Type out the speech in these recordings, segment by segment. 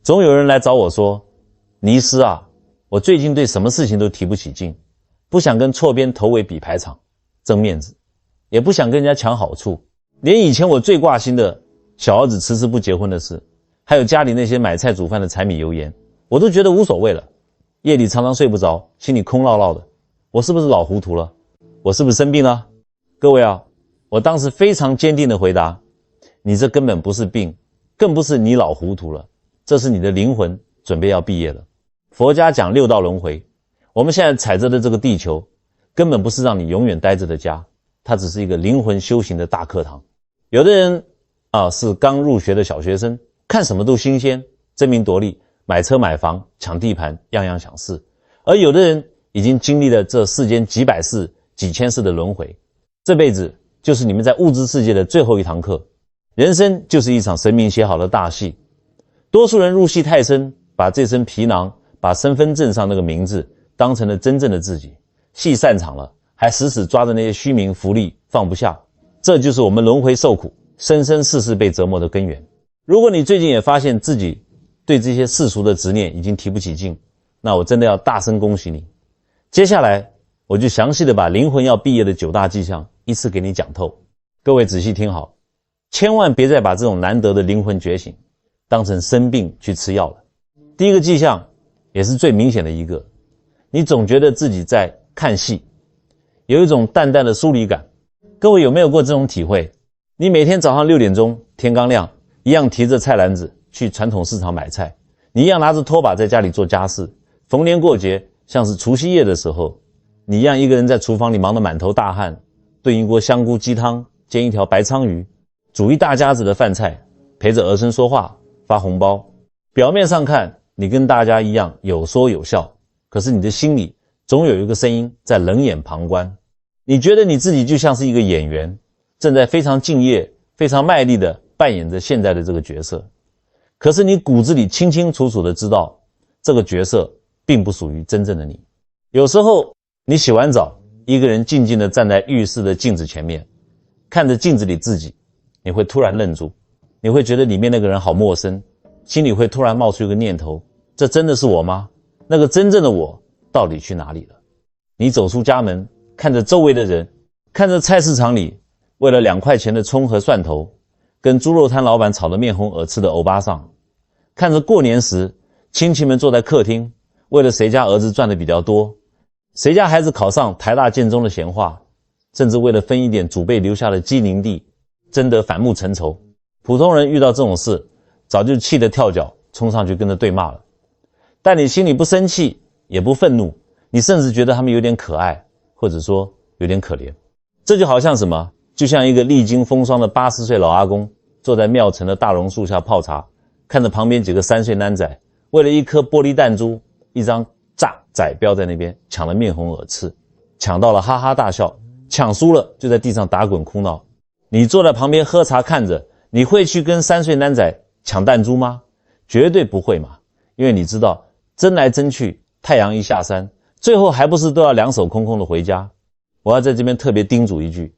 总有人来找我说，尼斯啊，我最近对什么事情都提不起劲，不想跟错边头尾比排场争面子，也不想跟人家抢好处，连以前我最挂心的小儿子迟迟不结婚的事，还有家里那些买菜煮饭的柴米油盐，我都觉得无所谓了。夜里常常睡不着，心里空落落的，我是不是老糊涂了？我是不是生病了？各位啊，我当时非常坚定地回答，你这根本不是病，更不是你老糊涂了，这是你的灵魂准备要毕业了。佛家讲六道轮回，我们现在踩着的这个地球根本不是让你永远待着的家，它只是一个灵魂修行的大课堂。有的人是刚入学的小学生，看什么都新鲜，争名夺利，买车买房抢地盘，样样想试。而有的人已经经历了这世间几百世几千世的轮回，这辈子就是你们在物质世界的最后一堂课。人生就是一场神明写好的大戏，多数人入戏太深，把这身皮囊，把身份证上那个名字当成了真正的自己，戏散场了，还死死抓着那些虚名浮利放不下，这就是我们轮回受苦，生生世世被折磨的根源。如果你最近也发现自己对这些世俗的执念已经提不起劲，那我真的要大声恭喜你。接下来我就详细的把灵魂要毕业的9大迹象一次给你讲透。各位仔细听好，千万别再把这种难得的灵魂觉醒当成生病去吃药了。第一个迹象也是最明显的一个，你总觉得自己在看戏，有一种淡淡的疏离感。各位有没有过这种体会？你每天早上6点钟天刚亮，一样提着菜篮子去传统市场买菜，你一样拿着拖把在家里做家事，逢年过节像是除夕夜的时候，你一样一个人在厨房里忙得满头大汗，炖一锅香菇鸡汤，煎一条白鲳鱼，煮一大家子的饭菜，陪着儿孙说话，发红包。表面上看你跟大家一样有说有笑，可是你的心里总有一个声音在冷眼旁观。你觉得你自己就像是一个演员，正在非常敬业非常卖力地扮演着现在的这个角色，可是你骨子里清清楚楚地知道，这个角色并不属于真正的你。有时候你洗完澡，一个人静静地站在浴室的镜子前面，看着镜子里自己，你会突然愣住，你会觉得里面那个人好陌生，心里会突然冒出一个念头，这真的是我吗？那个真正的我到底去哪里了？你走出家门，看着周围的人，看着菜市场里为了2块钱的葱和蒜头跟猪肉摊老板吵得面红耳赤的欧巴桑，看着过年时亲戚们坐在客厅，为了谁家儿子赚的比较多，谁家孩子考上台大建中的闲话，甚至为了分一点祖辈留下的鸡宁地争得反目成仇。普通人遇到这种事早就气得跳脚，冲上去跟着对骂了。但你心里不生气也不愤怒，你甚至觉得他们有点可爱，或者说有点可怜。这就好像什么？就像一个历经风霜的80岁老阿公坐在庙城的大榕树下泡茶，看着旁边几个3岁男仔为了一颗玻璃弹珠一张仔标在那边抢得面红耳赤，抢到了哈哈大笑，抢输了就在地上打滚哭闹。你坐在旁边喝茶看着，你会去跟3岁男仔抢弹珠吗？绝对不会嘛，因为你知道争来争去，太阳一下山，最后还不是都要2手空空的回家。我要在这边特别叮嘱一句，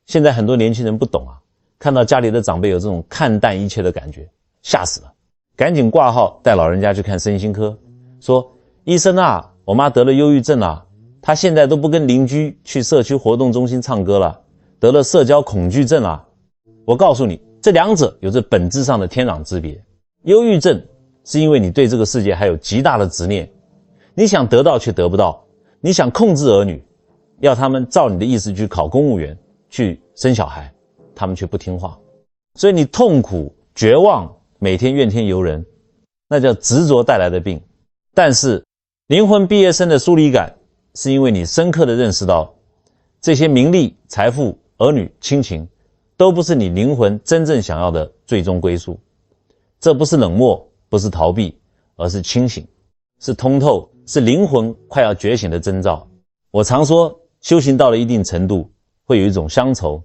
现在很多年轻人不懂啊，看到家里的长辈有这种看淡一切的感觉，吓死了，赶紧挂号带老人家去看身心科，说医生啊，我妈得了忧郁症啊，她现在都不跟邻居去社区活动中心唱歌了，得了社交恐惧症啊。我告诉你，这两者有着本质上的天壤之别。忧郁症是因为你对这个世界还有极大的执念，你想得到却得不到，你想控制儿女，要他们照你的意思去考公务员，去生小孩，他们却不听话，所以你痛苦绝望，每天怨天尤人，那叫执着带来的病。但是灵魂毕业生的疏离感，是因为你深刻地认识到，这些名利财富儿女亲情都不是你灵魂真正想要的最终归宿。这不是冷漠，不是逃避，而是清醒，是通透，是灵魂快要觉醒的征兆。我常说，修行到了一定程度，会有一种乡愁。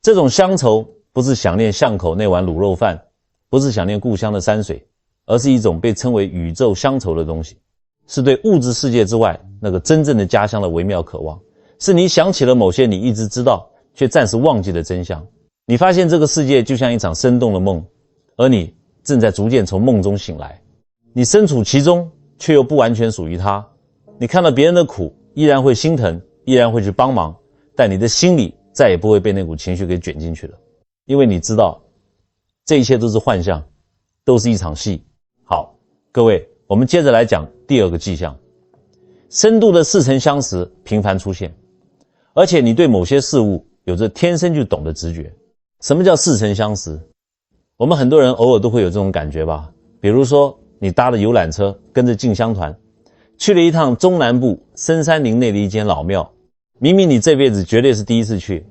这种乡愁不是想念巷口那碗卤肉饭，不是想念故乡的山水，而是一种被称为宇宙乡愁的东西，是对物质世界之外那个真正的家乡的微妙渴望，是你想起了某些你一直知道却暂时忘记的真相。你发现这个世界就像一场生动的梦，而你正在逐渐从梦中醒来。你身处其中，却又不完全属于他。你看到别人的苦，依然会心疼，依然会去帮忙，但你的心里再也不会被那股情绪给卷进去了，因为你知道，这一切都是幻象，都是一场戏。好，各位，我们接着来讲第二个迹象。深度的似曾相识频繁出现，而且你对某些事物有着天生就懂的直觉。什么叫似曾相识？我们很多人偶尔都会有这种感觉吧。比如说你搭了游览车，跟着进香团去了一趟中南部深山林内的一间老庙，明明你这辈子绝对是第一次去，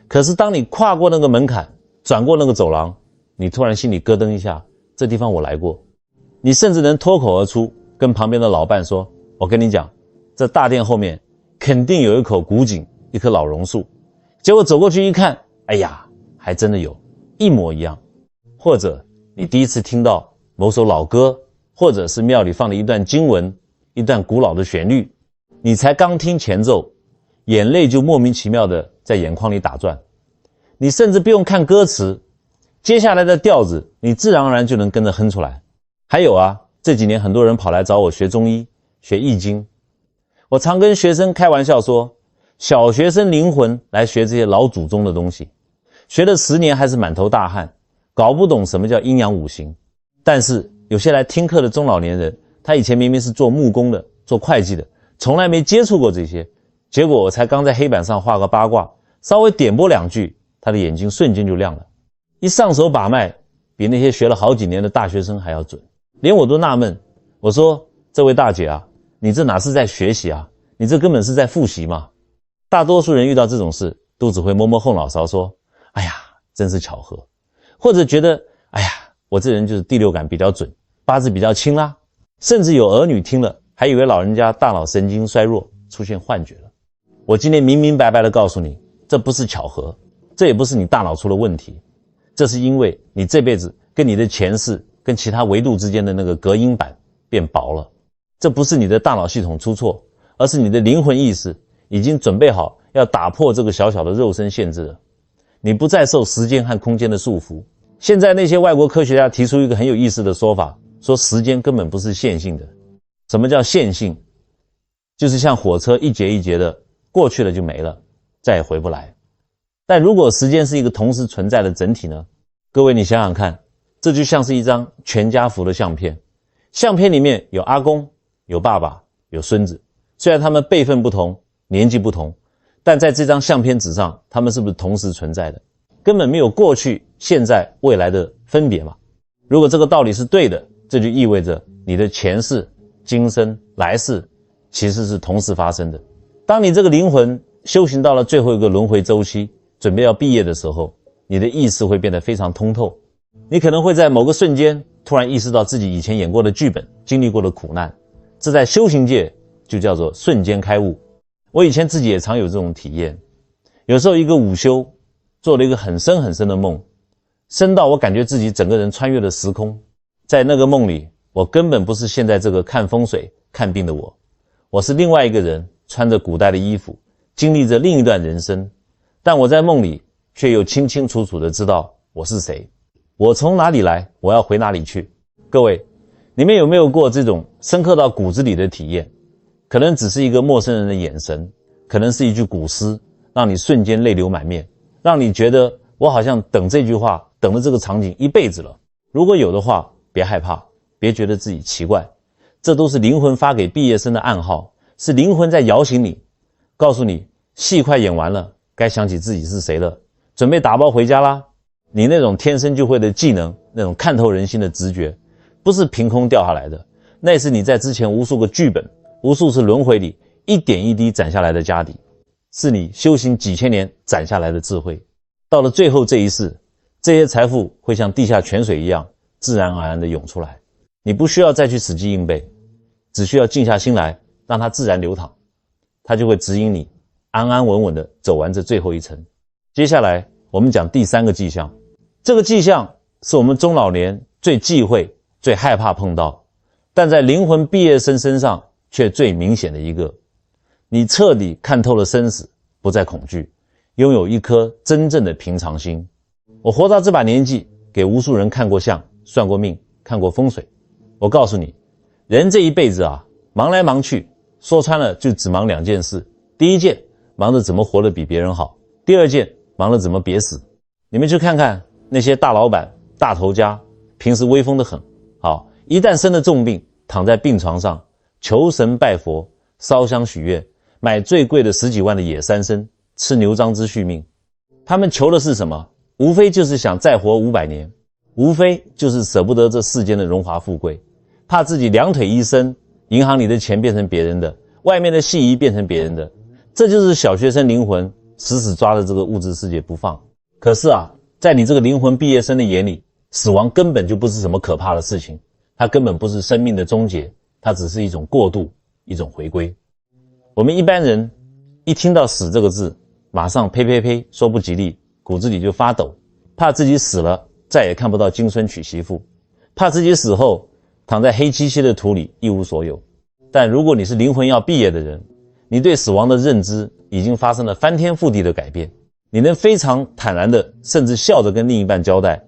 可是当你跨过那个门槛，转过那个走廊，你突然心里咯噔一下，这地方我来过。你甚至能脱口而出跟旁边的老伴说，我跟你讲，这大殿后面肯定有一口古井，一棵老榕树。结果走过去一看，哎呀，还真的有，一模一样。或者你第一次听到某首老歌，或者是庙里放了一段经文，一段古老的旋律，你才刚听前奏，眼泪就莫名其妙的在眼眶里打转。你甚至不用看歌词，接下来的调子你自然而然就能跟着哼出来。还有啊，这几年很多人跑来找我学中医，学易经。我常跟学生开玩笑说，小学生灵魂来学这些老祖宗的东西，学了10年还是满头大汗，搞不懂什么叫阴阳五行。但是有些来听课的中老年人，他以前明明是做木工的，做会计的，从来没接触过这些，结果我才刚在黑板上画个八卦，稍微点拨2句，他的眼睛瞬间就亮了，一上手把脉，比那些学了好几年的大学生还要准。连我都纳闷，我说这位大姐啊，你这哪是在学习啊，你这根本是在复习嘛。大多数人遇到这种事都只会摸摸后脑勺说，哎呀，真是巧合，或者觉得，哎呀，我这人就是第六感比较准，八字比较轻啦。甚至有儿女听了还以为老人家大脑神经衰弱，出现幻觉了。我今天明明白白地告诉你，这不是巧合，这也不是你大脑出了问题，这是因为你这辈子跟你的前世跟其他维度之间的那个隔音板变薄了。这不是你的大脑系统出错，而是你的灵魂意识已经准备好要打破这个小小的肉身限制了。你不再受时间和空间的束缚。现在那些外国科学家提出一个很有意思的说法，说时间根本不是线性的。什么叫线性？就是像火车一节一节的过去了就没了，再也回不来。但如果时间是一个同时存在的整体呢？各位你想想看，这就像是一张全家福的相片，相片里面有阿公，有爸爸，有孙子，虽然他们辈分不同，年纪不同，但在这张相片纸上，他们是不是同时存在的？根本没有过去、现在、未来的分别嘛。如果这个道理是对的，这就意味着你的前世、今生、来世其实是同时发生的。当你这个灵魂修行到了最后一个轮回周期，准备要毕业的时候，你的意识会变得非常通透。你可能会在某个瞬间突然意识到自己以前演过的剧本，经历过的苦难，这在修行界就叫做瞬间开悟。我以前自己也常有这种体验，有时候一个午休做了一个很深很深的梦，深到我感觉自己整个人穿越了时空。在那个梦里，我根本不是现在这个看风水看病的我是另外一个人，穿着古代的衣服，经历着另一段人生，但我在梦里却又清清楚楚地知道我是谁，我从哪里来，我要回哪里去。各位，你们有没有过这种深刻到骨子里的体验？可能只是一个陌生人的眼神，可能是一句古诗，让你瞬间泪流满面，让你觉得我好像等这句话，等了这个场景一辈子了。如果有的话，别害怕，别觉得自己奇怪，这都是灵魂发给毕业生的暗号，是灵魂在摇醒你，告诉你戏快演完了，该想起自己是谁了，准备打包回家啦。你那种天生就会的技能，那种看透人心的直觉，不是凭空掉下来的，那是你在之前无数个剧本，无数次轮回里一点一滴攒下来的家底，是你修行几千年攒下来的智慧。到了最后这一世，这些财富会像地下泉水一样自然而然地涌出来，你不需要再去死记硬背，只需要静下心来，让它自然流淌，它就会指引你安安稳稳地走完这最后一程。接下来我们讲第3个迹象，这个迹象是我们中老年最忌讳、最害怕碰到，但在灵魂毕业生身上却最明显的一个。你彻底看透了生死，不再恐惧，拥有一颗真正的平常心。我活到这把年纪，给无数人看过相，算过命，看过风水。我告诉你，人这一辈子啊，忙来忙去，说穿了就只忙2件事。第一件，忙着怎么活得比别人好；第二件，忙着怎么别死。你们去看看那些大老板、大头家，平时威风得很，好，一旦生了重病，躺在病床上，求神拜佛，烧香许愿，买最贵的10几万的野三参，吃牛樟芝续命。他们求的是什么？无非就是想再活500年，无非就是舍不得这世间的荣华富贵，怕自己2腿一伸，银行里的钱变成别人的，外面的戏衣变成别人的。这就是小学生灵魂死死抓着这个物质世界不放。可是啊，在你这个灵魂毕业生的眼里，死亡根本就不是什么可怕的事情，它根本不是生命的终结，它只是一种过渡，一种回归。我们一般人一听到死这个字，马上呸呸呸说不吉利，骨子里就发抖，怕自己死了再也看不到金孙娶媳妇，怕自己死后躺在黑漆漆的土里一无所有。但如果你是灵魂要毕业的人，你对死亡的认知已经发生了翻天覆地的改变，你能非常坦然的，甚至笑着跟另一半交代，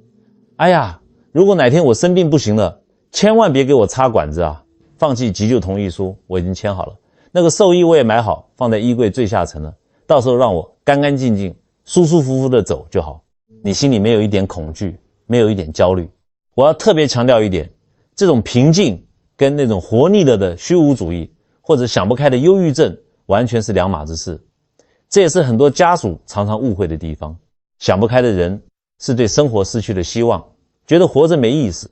哎呀，如果哪天我生病不行了，千万别给我插管子啊，放弃急救同意书我已经签好了，那个寿衣我也买好，放在衣柜最下层了，到时候让我干干净净舒舒服服的走就好。你心里没有一点恐惧，没有一点焦虑。我要特别强调一点，这种平静跟那种活腻了的虚无主义或者想不开的忧郁症完全是两码子事。这也是很多家属常常误会的地方。想不开的人是对生活失去了希望，觉得活着没意思，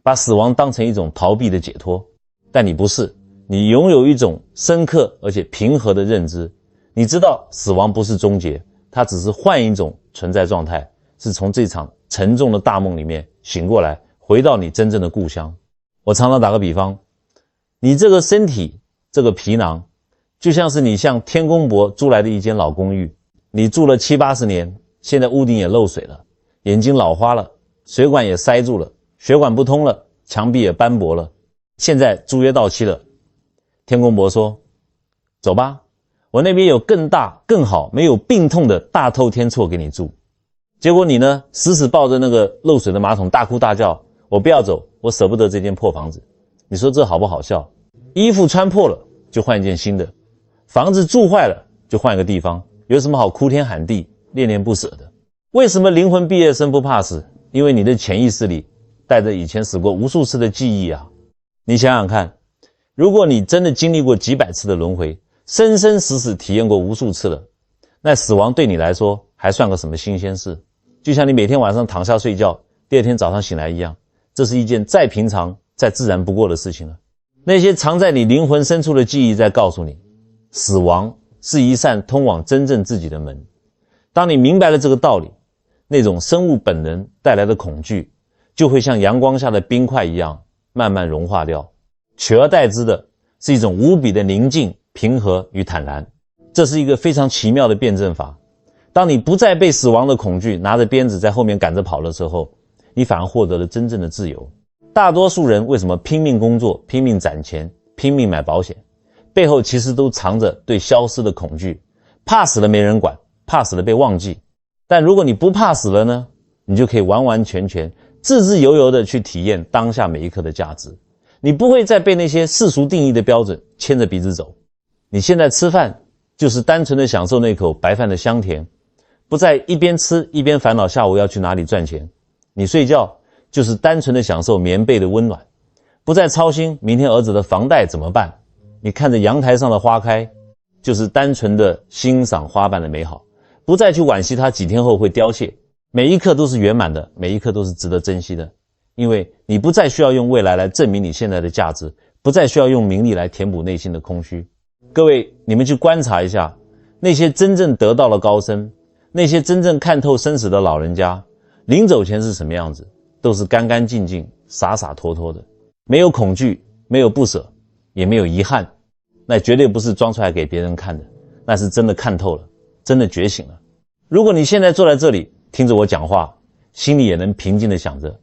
把死亡当成一种逃避的解脱。但你不是，你拥有一种深刻而且平和的认知，你知道死亡不是终结，它只是换一种存在状态，是从这场沉重的大梦里面醒过来，回到你真正的故乡。我常常打个比方，你这个身体，这个皮囊，就像是你向天公伯租来的一间老公寓，你住了7、80年，现在屋顶也漏水了，眼睛老花了，水管也塞住了，血管不通了，墙壁也斑驳了，现在租约到期了。天公伯说，走吧，我那边有更大更好没有病痛的大透天厝给你住。结果你呢，死死抱着那个漏水的马桶大哭大叫，我不要走，我舍不得这间破房子。你说这好不好笑？衣服穿破了就换一件新的，房子住坏了就换一个地方，有什么好哭天喊地恋恋不舍的？为什么灵魂毕业生不怕死？因为你的潜意识里带着以前死过无数次的记忆啊。你想想看，如果你真的经历过几百次的轮回，生生死死体验过无数次了，那死亡对你来说还算个什么新鲜事？就像你每天晚上躺下睡觉，第二天早上醒来一样，这是一件再平常再自然不过的事情了。那些藏在你灵魂深处的记忆在告诉你，死亡是一扇通往真正自己的门。当你明白了这个道理，那种生物本能带来的恐惧就会像阳光下的冰块一样慢慢融化掉，取而代之的是一种无比的宁静、平和与坦然。这是一个非常奇妙的辩证法。当你不再被死亡的恐惧拿着鞭子在后面赶着跑的时候，你反而获得了真正的自由。大多数人为什么拼命工作、拼命攒钱、拼命买保险，背后其实都藏着对消失的恐惧，怕死了没人管，怕死了被忘记。但如果你不怕死了呢，你就可以完完全全自自由由地去体验当下每一刻的价值。你不会再被那些世俗定义的标准牵着鼻子走。你现在吃饭就是单纯的享受那口白饭的香甜，不再一边吃一边烦恼下午要去哪里赚钱。你睡觉就是单纯的享受棉被的温暖，不再操心明天儿子的房贷怎么办。你看着阳台上的花开，就是单纯的欣赏花瓣的美好，不再去惋惜它几天后会凋谢。每一刻都是圆满的，每一刻都是值得珍惜的，因为你不再需要用未来来证明你现在的价值，不再需要用名利来填补内心的空虚。各位，你们去观察一下，那些真正得到了高僧，那些真正看透生死的老人家，临走前是什么样子？都是干干净净、洒洒脱脱的，没有恐惧，没有不舍，也没有遗憾。那绝对不是装出来给别人看的，那是真的看透了，真的觉醒了。如果你现在坐在这里听着我讲话，心里也能平静地想着，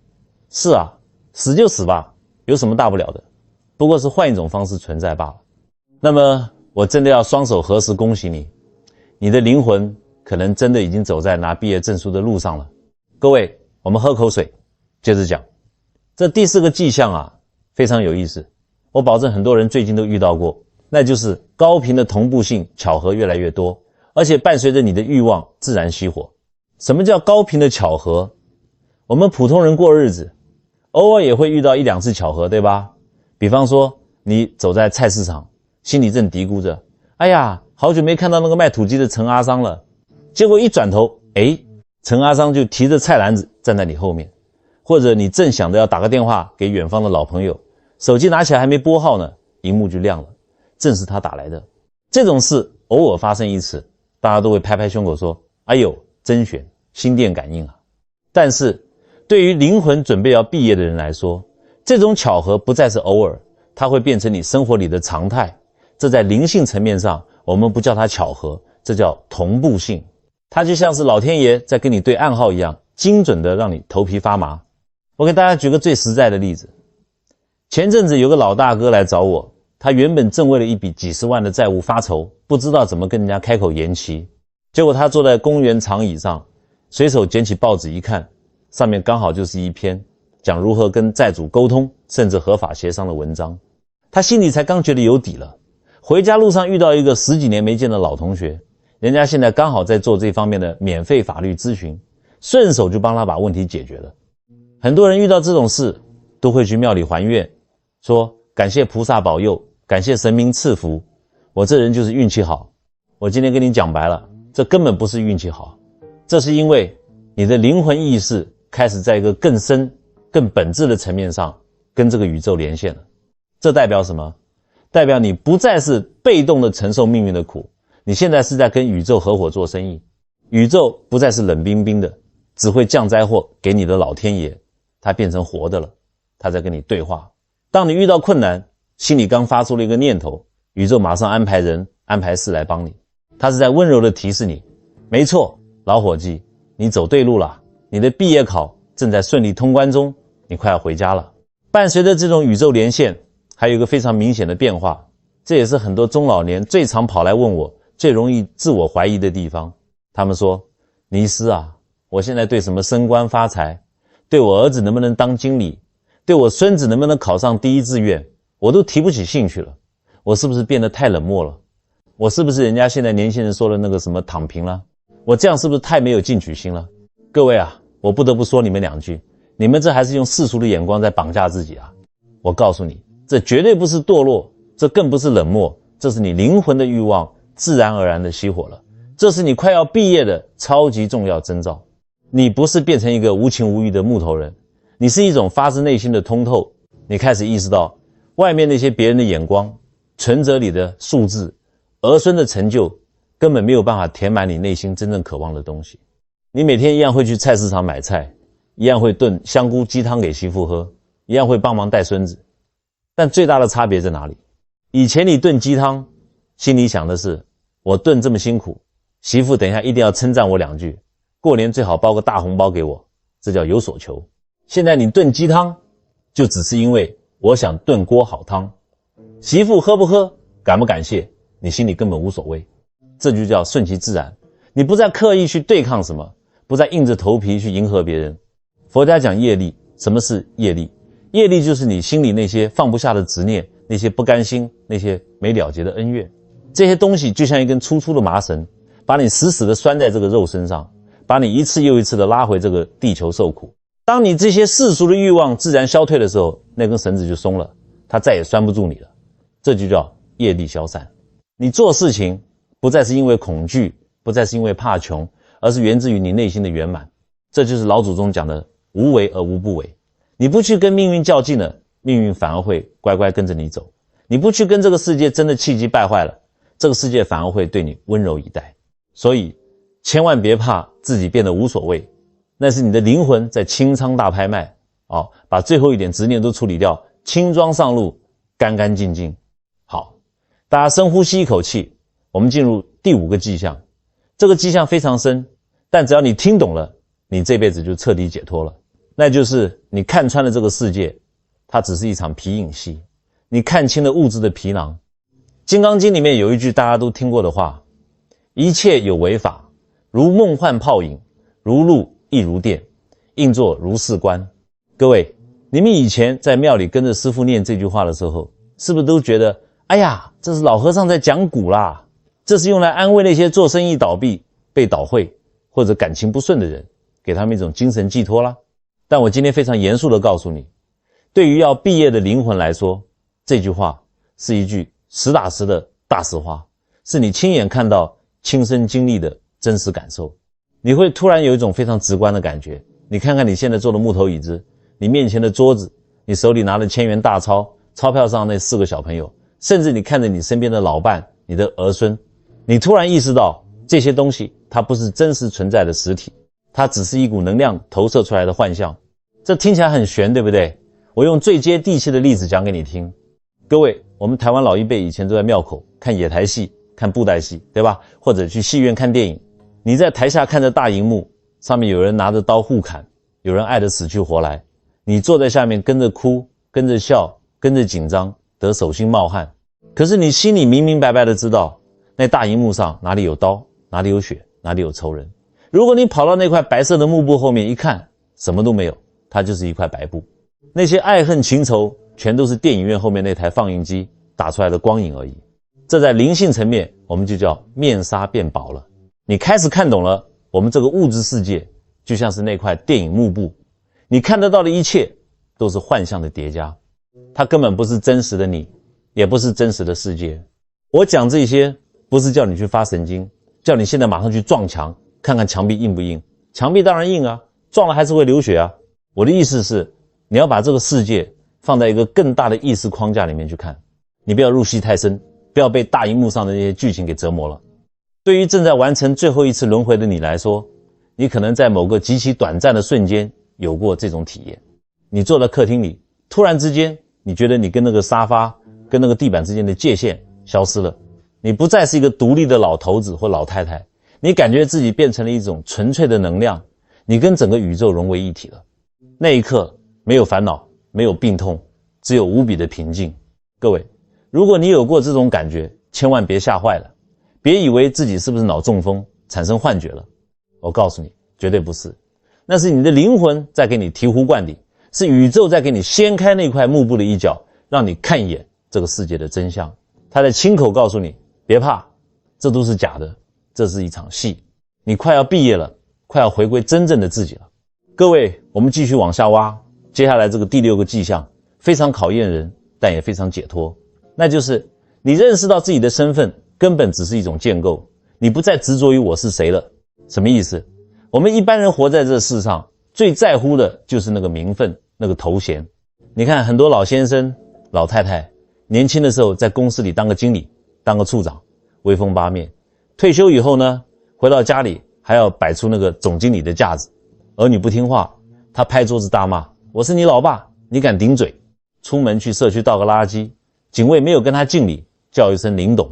是啊，死就死吧，有什么大不了的，不过是换一种方式存在罢了。那么我真的要双手合十恭喜你，你的灵魂可能真的已经走在拿毕业证书的路上了。各位，我们喝口水，接着讲。这第4个迹象啊，非常有意思，我保证很多人最近都遇到过，那就是高频的同步性巧合越来越多，而且伴随着你的欲望自然熄火。什么叫高频的巧合？我们普通人过日子，偶尔也会遇到1、2次巧合，对吧？比方说你走在菜市场，心里正嘀咕着，哎呀，好久没看到那个卖土鸡的陈阿桑了，结果一转头，陈阿桑就提着菜篮子站在你后面。或者你正想着要打个电话给远方的老朋友，手机拿起来还没拨号呢，荧幕就亮了，正是他打来的。这种事偶尔发生一次，大家都会拍拍胸口说，哎呦，真悬，心电感应啊。但是对于灵魂准备要毕业的人来说，这种巧合不再是偶尔，它会变成你生活里的常态。这在灵性层面上，我们不叫它巧合，这叫同步性。它就像是老天爷在跟你对暗号一样，精准的让你头皮发麻。我给大家举个最实在的例子，前阵子有个老大哥来找我，他原本正为了一笔几十万的债务发愁，不知道怎么跟人家开口延期。结果他坐在公园长椅上，随手捡起报纸一看，上面刚好就是一篇讲如何跟债主沟通甚至合法协商的文章。他心里才刚觉得有底了，回家路上遇到一个10几年没见的老同学，人家现在刚好在做这方面的免费法律咨询，顺手就帮他把问题解决了。很多人遇到这种事都会去庙里还愿，说感谢菩萨保佑，感谢神明赐福，我这人就是运气好。我今天跟你讲白了，这根本不是运气好，这是因为你的灵魂意识开始在一个更深更本质的层面上跟这个宇宙连线了。这代表什么？代表你不再是被动的承受命运的苦，你现在是在跟宇宙合伙做生意。宇宙不再是冷冰冰的只会降灾祸给你的老天爷，它变成活的了，它在跟你对话。当你遇到困难，心里刚发出了一个念头，宇宙马上安排人安排事来帮你，它是在温柔地提示你，没错，老伙计，你走对路了，你的毕业考正在顺利通关中，你快要回家了。伴随着这种宇宙连线，还有一个非常明显的变化，这也是很多中老年最常跑来问我最容易自我怀疑的地方。他们说，尼斯啊，我现在对什么升官发财，对我儿子能不能当经理，对我孙子能不能考上第一志愿，我都提不起兴趣了。我是不是变得太冷漠了？我是不是人家现在年轻人说的那个什么躺平了？我这样是不是太没有进取心了？各位啊，我不得不说你们2句，你们这还是用世俗的眼光在绑架自己啊。我告诉你，这绝对不是堕落，这更不是冷漠，这是你灵魂的欲望自然而然的熄火了。这是你快要毕业的超级重要征兆。你不是变成一个无情无义的木头人，你是一种发自内心的通透。你开始意识到外面那些别人的眼光，存折里的数字，儿孙的成就，根本没有办法填满你内心真正渴望的东西。你每天一样会去菜市场买菜，一样会炖香菇鸡汤给媳妇喝，一样会帮忙带孙子，但最大的差别在哪里？以前你炖鸡汤心里想的是，我炖这么辛苦，媳妇等一下一定要称赞我2句，过年最好包个大红包给我，这叫有所求。现在你炖鸡汤就只是因为我想炖锅好汤，媳妇喝不喝，感不感谢，你心里根本无所谓。这就叫顺其自然，你不再刻意去对抗什么，不再硬着头皮去迎合别人。佛家讲业力，什么是业力？业力就是你心里那些放不下的执念，那些不甘心，那些没了结的恩怨。这些东西就像一根粗粗的麻绳，把你死死地拴在这个肉身上，把你一次又一次地拉回这个地球受苦。当你这些世俗的欲望自然消退的时候，那根绳子就松了，它再也拴不住你了。这就叫业力消散。你做事情不再是因为恐惧，不再是因为怕穷，而是源自于你内心的圆满。这就是老祖宗讲的无为而无不为。你不去跟命运较劲了，命运反而会乖乖跟着你走。你不去跟这个世界真的气急败坏了，这个世界反而会对你温柔以待。所以千万别怕自己变得无所谓，那是你的灵魂在清仓大拍卖，把最后一点执念都处理掉，轻装上路，干干净净。好，大家深呼吸一口气，我们进入第5个迹象。这个迹象非常深，但只要你听懂了，你这辈子就彻底解脱了。那就是你看穿了这个世界，它只是一场皮影戏，你看清了物质的皮囊。金刚经里面有一句大家都听过的话，一切有为法，如梦幻泡影，如露亦如电，应作如是观。各位，你们以前在庙里跟着师父念这句话的时候，是不是都觉得，哎呀，这是老和尚在讲古啦，这是用来安慰那些做生意倒闭、被倒会或者感情不顺的人，给他们一种精神寄托啦？但我今天非常严肃地告诉你，对于要毕业的灵魂来说，这句话是一句实打实的大实话，是你亲眼看到、亲身经历的真实感受。你会突然有一种非常直观的感觉。你看看你现在坐的木头椅子，你面前的桌子，你手里拿的千元大钞，钞票上那4个小朋友，甚至你看着你身边的老伴、你的儿孙，你突然意识到这些东西它不是真实存在的实体，它只是一股能量投射出来的幻象。这听起来很玄，对不对？我用最接地气的例子讲给你听。各位，我们台湾老一辈以前都在庙口看野台戏、看布袋戏，对吧？或者去戏院看电影。你在台下看着大荧幕，上面有人拿着刀互砍，有人爱得死去活来，你坐在下面跟着哭，跟着笑，跟着紧张，得手心冒汗。可是你心里明明白白的知道，那大荧幕上哪里有刀，哪里有血，哪里有仇人。如果你跑到那块白色的幕布后面一看，什么都没有，它就是一块白布。那些爱恨情仇全都是电影院后面那台放映机打出来的光影而已。这在灵性层面我们就叫面纱变薄了。你开始看懂了，我们这个物质世界就像是那块电影幕布，你看得到的一切都是幻象的叠加，它根本不是真实的你，也不是真实的世界。我讲这些不是叫你去发神经，叫你现在马上去撞墙，看看墙壁硬不硬。墙壁当然硬啊，撞了还是会流血啊。我的意思是，你要把这个世界放在一个更大的意识框架里面去看，你不要入戏太深，不要被大荧幕上的那些剧情给折磨了。对于正在完成最后一次轮回的你来说，你可能在某个极其短暂的瞬间有过这种体验。你坐在客厅里，突然之间你觉得你跟那个沙发跟那个地板之间的界限消失了，你不再是一个独立的老头子或老太太，你感觉自己变成了一种纯粹的能量，你跟整个宇宙融为一体了。那一刻没有烦恼，没有病痛，只有无比的平静。各位，如果你有过这种感觉，千万别吓坏了，别以为自己是不是脑中风产生幻觉了。我告诉你，绝对不是，那是你的灵魂在给你醍醐灌顶，是宇宙在给你掀开那块幕布的一角，让你看一眼这个世界的真相。他在亲口告诉你，别怕，这都是假的，这是一场戏。你快要毕业了，快要回归真正的自己了。各位，我们继续往下挖，接下来这个第6个迹象非常考验人，但也非常解脱，那就是你认识到自己的身份根本只是一种建构，你不再执着于我是谁了。什么意思？我们一般人活在这世上，最在乎的就是那个名分，那个头衔。你看很多老先生老太太年轻的时候在公司里当个经理，当个处长，威风八面，退休以后呢，回到家里还要摆出那个总经理的架子，儿女不听话，他拍桌子大骂，我是你老爸，你敢顶嘴。出门去社区倒个垃圾，警卫没有跟他敬礼，叫一声林董，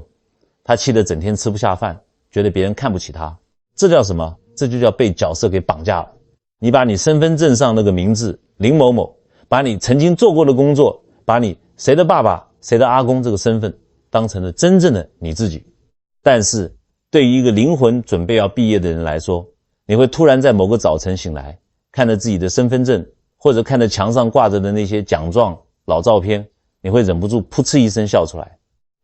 他气得整天吃不下饭，觉得别人看不起他。这叫什么？这就叫被角色给绑架了。你把你身份证上那个名字林某某，把你曾经做过的工作，把你谁的爸爸谁的阿公这个身份当成了真正的你自己。但是对于一个灵魂准备要毕业的人来说，你会突然在某个早晨醒来，看着自己的身份证，或者看着墙上挂着的那些奖状老照片，你会忍不住噗嗤一声笑出来。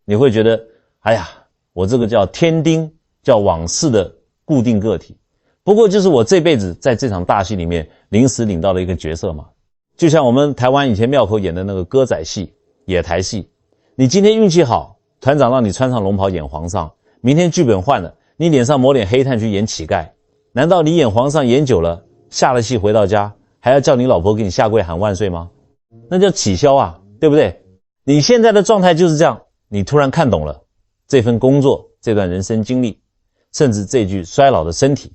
你会觉得，哎呀，我这个叫天丁，叫往事的固定个体，不过就是我这辈子在这场大戏里面临时领到了一个角色嘛。就像我们台湾以前庙口演的那个歌仔戏、野台戏，你今天运气好，团长让你穿上龙袍演皇上，明天剧本换了，你脸上抹点黑炭去演乞丐，难道你演皇上演久了，下了戏回到家还要叫你老婆给你下跪喊万岁吗？那叫起箫啊，对不对？你现在的状态就是这样，你突然看懂了这份工作，这段人生经历，甚至这具衰老的身体，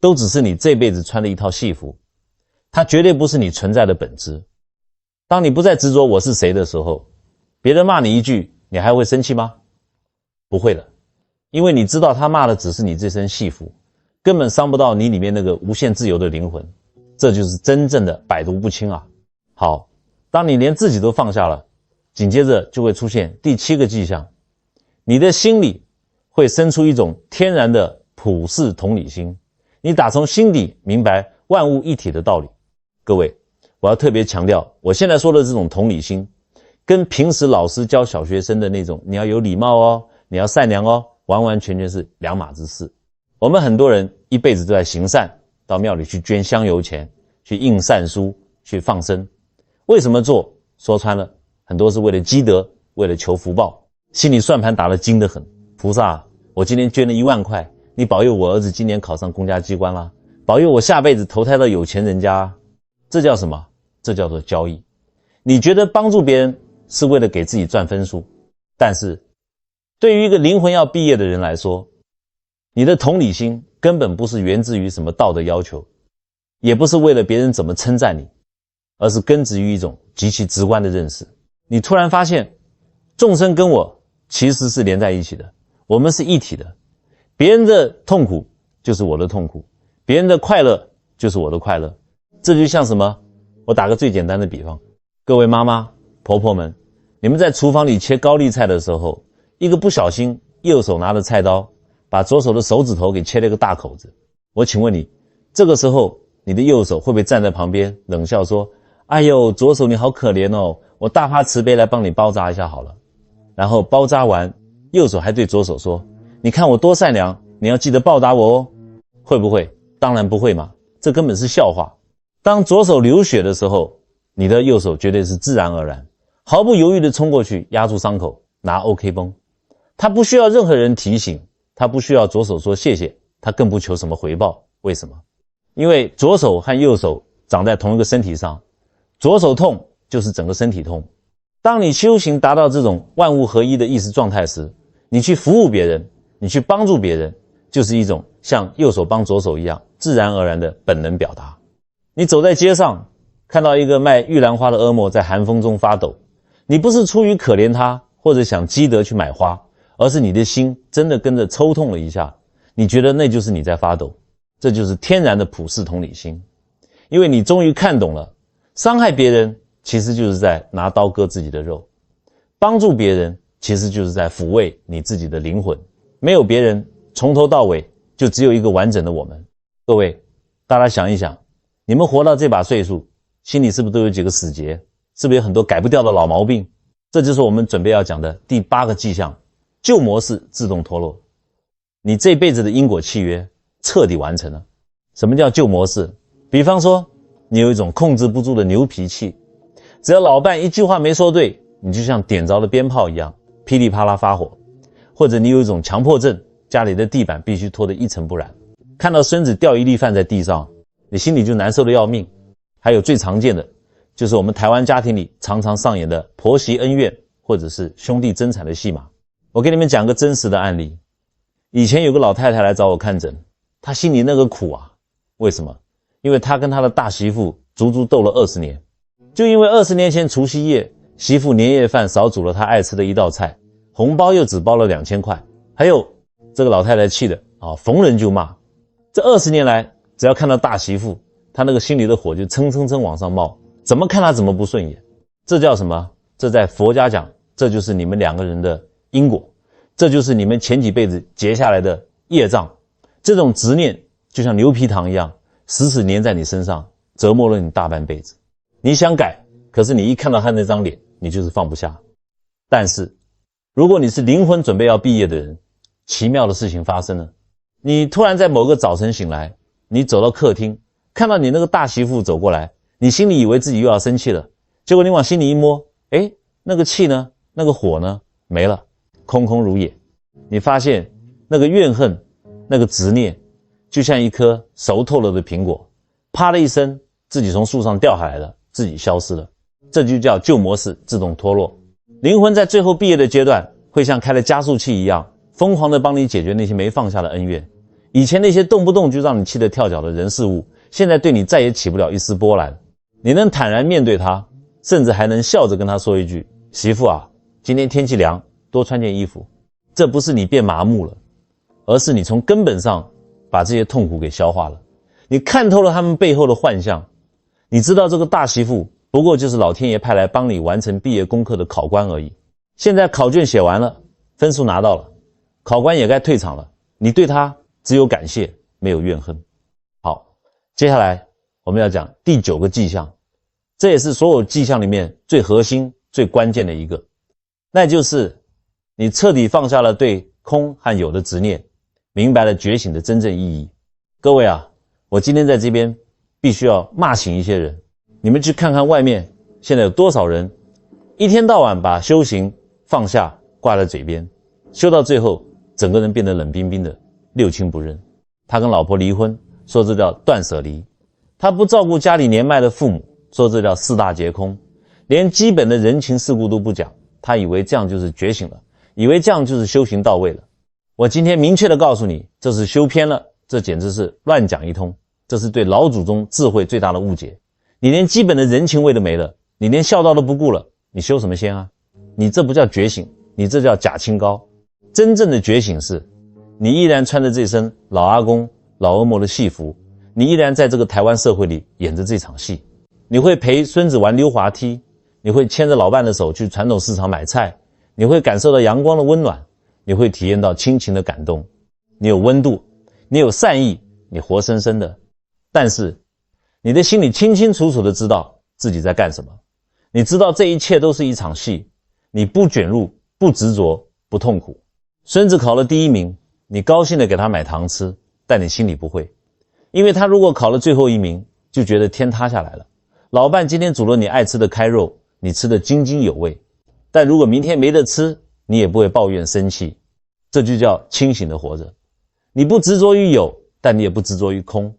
都只是你这辈子穿的一套戏服，它绝对不是你存在的本质。当你不再执着我是谁的时候，别人骂你一句，你还会生气吗？不会的，因为你知道他骂的只是你这身戏服，根本伤不到你里面那个无限自由的灵魂。这就是真正的百毒不侵啊。好，当你连自己都放下了，紧接着就会出现第7个迹象，你的心里会生出一种天然的普世同理心，你打从心底明白万物一体的道理。各位，我要特别强调，我现在说的这种同理心，跟平时老师教小学生的那种你要有礼貌哦，你要善良哦，完完全全是两码子事。我们很多人一辈子都在行善，到庙里去捐香油钱，去印善书，去放生。为什么做？说穿了，很多是为了积德，为了求福报，心里算盘打得精得很。菩萨，我今天捐了1万块，你保佑我儿子今年考上公家机关啦，保佑我下辈子投胎到有钱人家。这叫什么？这叫做交易。你觉得帮助别人是为了给自己赚分数，但是对于一个灵魂要毕业的人来说，你的同理心根本不是源自于什么道德要求，也不是为了别人怎么称赞你，而是根植于一种极其直观的认识。你突然发现，众生跟我其实是连在一起的，我们是一体的。别人的痛苦就是我的痛苦，别人的快乐就是我的快乐。这就像什么？我打个最简单的比方，各位妈妈、婆婆们，你们在厨房里切高丽菜的时候，一个不小心，右手拿着菜刀，把左手的手指头给切了个大口子。我请问你，这个时候你的右手会不会站在旁边冷笑说，哎呦，左手你好可怜哦，我大发慈悲来帮你包扎一下好了。然后包扎完，右手还对左手说，你看我多善良，你要记得报答我哦。会不会？当然不会嘛，这根本是笑话。当左手流血的时候，你的右手绝对是自然而然，毫不犹豫地冲过去压住伤口，拿 OK 绷。他不需要任何人提醒，他不需要左手说谢谢，他更不求什么回报。为什么？因为左手和右手长在同一个身体上，左手痛就是整个身体痛。当你修行达到这种万物合一的意识状态时，你去服务别人，你去帮助别人，就是一种像右手帮左手一样自然而然的本能表达。你走在街上，看到一个卖玉兰花的婀娜在寒风中发抖，你不是出于可怜他或者想积德去买花，而是你的心真的跟着抽痛了一下，你觉得那就是你在发抖。这就是天然的普世同理心，因为你终于看懂了，伤害别人其实就是在拿刀割自己的肉，帮助别人其实就是在抚慰你自己的灵魂。没有别人，从头到尾就只有一个完整的我们。各位，大家想一想，你们活到这把岁数，心里是不是都有几个死结？是不是有很多改不掉的老毛病？这就是我们准备要讲的第8个迹象，旧模式自动脱落。你这辈子的因果契约彻底完成了。什么叫旧模式？比方说，你有一种控制不住的牛脾气，只要老伴一句话没说对，你就像点着的鞭炮一样，噼里啪啦发火。或者你有一种强迫症，家里的地板必须拖得一尘不染，看到孙子掉一粒饭在地上，你心里就难受得要命。还有最常见的，就是我们台湾家庭里常常上演的婆媳恩怨，或者是兄弟争产的戏码。我给你们讲个真实的案例。以前有个老太太来找我看诊，她心里那个苦啊，为什么？因为她跟她的大媳妇足足斗了20年，就因为20年前除夕夜，媳妇年夜饭少煮了她爱吃的一道菜，红包又只包了2000块。还有这个老太太气的逢人就骂。这20年来，只要看到大媳妇，她那个心里的火就蹭蹭蹭往上冒，怎么看她怎么不顺眼。这叫什么？这在佛家讲，这就是你们2个人的因果，这就是你们前几辈子结下来的业障。这种执念就像牛皮糖一样，死死粘在你身上，折磨了你大半辈子。你想改，可是你一看到他那张脸，你就是放不下。但是如果你是灵魂准备要毕业的人，奇妙的事情发生了。你突然在某个早晨醒来，你走到客厅，看到你那个大媳妇走过来，你心里以为自己又要生气了，结果你往心里一摸，那个气呢，那个火呢，没了，空空如也。你发现那个怨恨，那个执念，就像一颗熟透了的苹果，啪的一声，自己从树上掉下来了，自己消失了。这就叫旧模式自动脱落。灵魂在最后毕业的阶段，会像开了加速器一样，疯狂地帮你解决那些没放下的恩怨。以前那些动不动就让你气得跳脚的人事物，现在对你再也起不了一丝波澜。你能坦然面对他，甚至还能笑着跟他说一句，媳妇啊，今天天气凉，多穿件衣服。这不是你变麻木了，而是你从根本上把这些痛苦给消化了。你看透了他们背后的幻象，你知道这个大媳妇不过就是老天爷派来帮你完成毕业功课的考官而已。现在考卷写完了，分数拿到了，考官也该退场了，你对他只有感谢，没有怨恨。好，接下来我们要讲第9个迹象，这也是所有迹象里面最核心、最关键的一个，那就是你彻底放下了对空和有的执念，明白了觉醒的真正意义。各位啊，我今天在这边必须要骂醒一些人。你们去看看外面现在有多少人一天到晚把修行放下挂在嘴边，修到最后整个人变得冷冰冰的，六亲不认。他跟老婆离婚，说这叫断舍离。他不照顾家里年迈的父母，说这叫四大皆空。连基本的人情世故都不讲，他以为这样就是觉醒了，以为这样就是修行到位了。我今天明确的告诉你，这是修偏了，这简直是乱讲一通，这是对老祖宗智慧最大的误解。你连基本的人情味都没了，你连孝道都不顾了，你修什么仙啊？你这不叫觉醒，你这叫假清高。真正的觉醒是，你依然穿着这身老阿公、老恶魔的戏服，你依然在这个台湾社会里演着这场戏。你会陪孙子玩溜滑梯，你会牵着老伴的手去传统市场买菜，你会感受到阳光的温暖，你会体验到亲情的感动。你有温度，你有善意，你活生生的。但是你的心里清清楚楚的知道自己在干什么，你知道这一切都是一场戏，你不卷入，不执着，不痛苦。孙子考了第1名，你高兴的给他买糖吃，但你心里不会，因为他如果考了最后1名，就觉得天塌下来了。老伴今天煮了你爱吃的开肉，你吃得津津有味，但如果明天没得吃，你也不会抱怨生气。这就叫清醒的活着。你不执着于有，但你也不执着于空。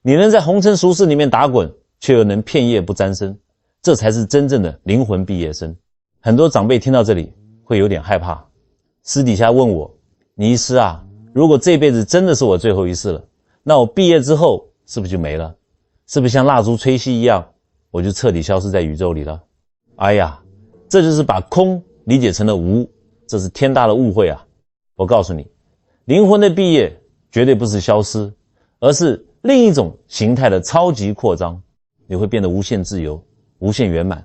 你能在红尘俗世里面打滚，却又能片叶不沾身，这才是真正的灵魂毕业生。很多长辈听到这里会有点害怕，私底下问我，倪医师啊，如果这辈子真的是我最后一世了，那我毕业之后是不是就没了？是不是像蜡烛吹熄一样，我就彻底消失在宇宙里了？哎呀，这就是把空理解成了无，这是天大的误会啊！我告诉你，灵魂的毕业绝对不是消失，而是另一种形态的超级扩张。你会变得无限自由，无限圆满。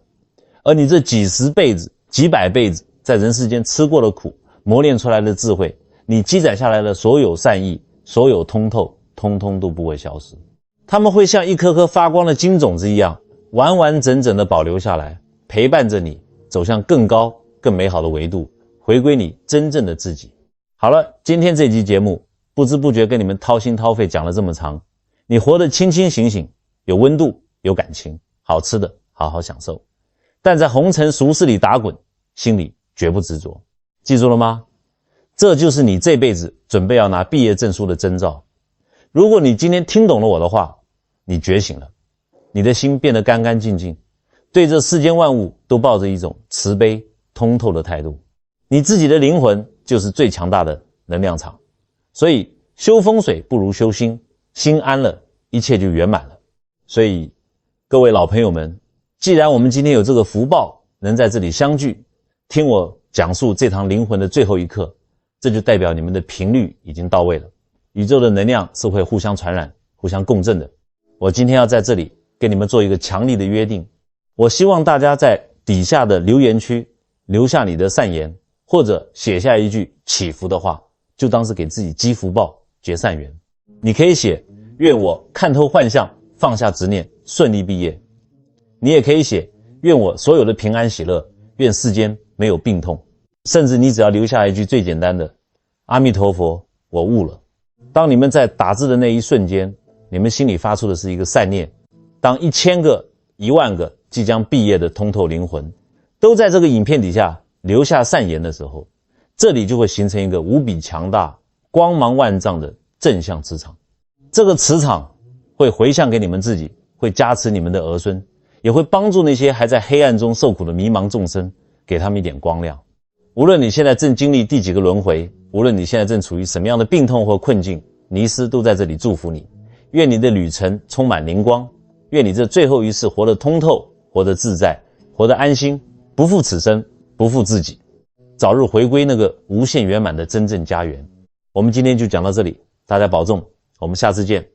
而你这几十辈子、几百辈子在人世间吃过的苦，磨练出来的智慧，你积攒下来的所有善意、所有通透，通通都不会消失。它们会像一颗颗发光的金种子一样，完完整整的保留下来，陪伴着你走向更高、更美好的维度，回归你真正的自己。好了，今天这期节目不知不觉跟你们掏心掏肺讲了这么长，你活得清清醒醒，有温度，有感情，好吃的好好享受，但在红尘俗世里打滚，心里绝不执着。记住了吗？这就是你这辈子准备要拿毕业证书的征兆。如果你今天听懂了我的话，你觉醒了，你的心变得干干净净，对这世间万物都抱着一种慈悲通透的态度。你自己的灵魂就是最强大的能量场，所以修风水不如修心，心安了，一切就圆满了。所以各位老朋友们，既然我们今天有这个福报能在这里相聚，听我讲述这堂灵魂的最后一课，这就代表你们的频率已经到位了。宇宙的能量是会互相传染、互相共振的。我今天要在这里跟你们做一个强力的约定，我希望大家在底下的留言区留下你的善言，或者写下一句祈福的话，就当是给自己积福报、结善缘。你可以写愿我看透幻象，放下执念，顺利毕业。你也可以写愿我所有的平安喜乐，愿世间没有病痛。甚至你只要留下一句最简单的阿弥陀佛，我悟了。当你们在打字的那一瞬间，你们心里发出的是一个善念。当1000个、10000个即将毕业的通透灵魂都在这个影片底下留下善言的时候，这里就会形成一个无比强大、光芒万丈的正向磁场。这个磁场会回向给你们自己，会加持你们的儿孙，也会帮助那些还在黑暗中受苦的迷茫众生，给他们一点光亮。无论你现在正经历第几个轮回，无论你现在正处于什么样的病痛或困境，尼斯都在这里祝福你。愿你的旅程充满灵光，愿你这最后一世活得通透，活得自在，活得安心，不负此生，不负自己，早日回归那个无限圆满的真正家园。我们今天就讲到这里，大家保重，我们下次见。